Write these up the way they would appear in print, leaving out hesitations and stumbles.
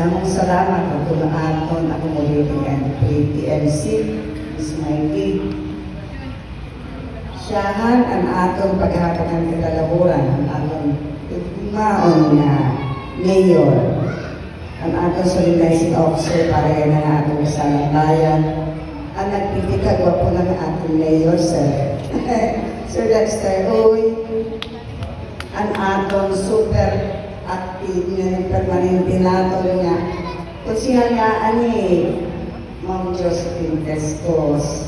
Damong salamat ang tulungaton ako mobility and PTMC, Ms. Mikey. Siyahan ang atong paghahapakan katalahuran, ang atong maon na mayor, ang atong solidarity officer para yan ang atong kasalang bayan, ang nagpipikagwa po ng atong mayor, Sir. Sir Dexter Uy, ang atong super active na permanente nato nga. Kung siya nga ani, Ma'am Josephine Testos.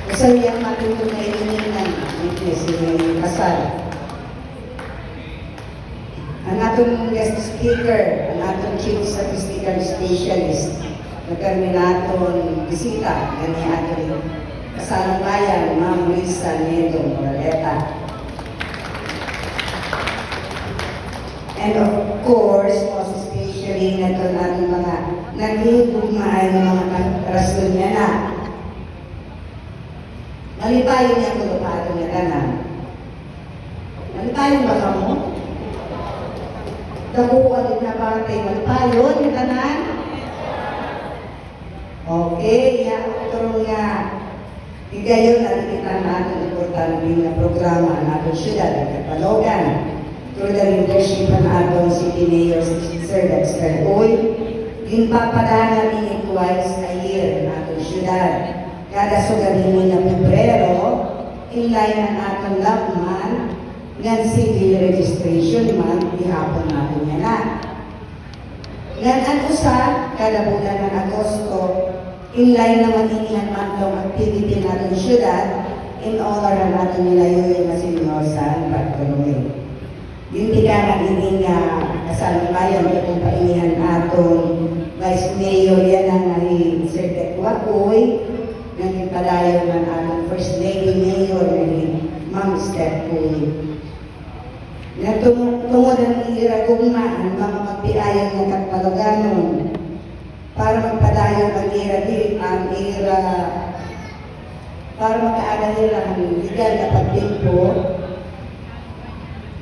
Kasi yung matulog na ininan, hindi sila yung kasal. Ang atong guest speaker, ang atong chief statistical specialist, nagkaroon natin bisita, gani atong kasalang bayan, Ma'am Lisa Nedo Moraleta. And of course, most especially na ito natin mga naghihugmaan ng mga rason niya na. Malipayon niya kung paano niya tanan. Malipayon ba ka mo? Dabuan din na batay, malipayon niya tanan? Okay, turong nga. Higayon nakikita natin importante na programa natin syudad at Kapalogan. Through the leadership ng atong City Mayor, Sir Dexter Uy, ginpapadana din twice a year ng atong syudad. Kada sugarin na Pebrero, in line ng atong lapman, ng civil registration month, ihapon natin yan na. Ngan ang usa, kada bulan ng Agosto, in line naman inihan manlong activity natin syudad, in honor ng atong nilayoy na Senyor San Bartolome. Gintigaran ini nga kasalang bayan kung painihan atong Vice Mayor yan ang nari Sir Tekwa Uy, naging palayo ng atong First Lady Mayor nari Ma'am Steph Uy. Tungod ang iragugma ang mga magpiayan ng Kapaloganon para magpadayon ang para magkaadahin ang legal na pagtimpo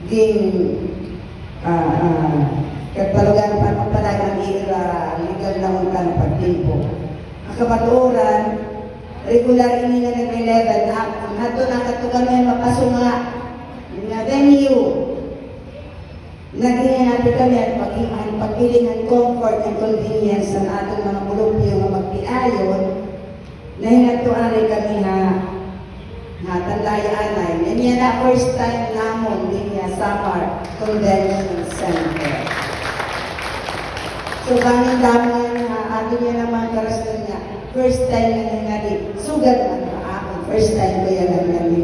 din Kapalogan pa magpadayon ang legal na unang pagtimpo. Ang kabaturan, regular ini nga nag-level up. Ang hato na katugan may mapasunga na venue. Naging natin kami at pagpilingan comfort and convenience ng ating mga bulupyo nga magpiayon na hinatuan rin kami na tandayaan ay yan na first time namon din niya Samar Convention Center. So bangin damang atin niya naman karasyon niya first time na nangyari sugat ang ako first time ko yan nangyari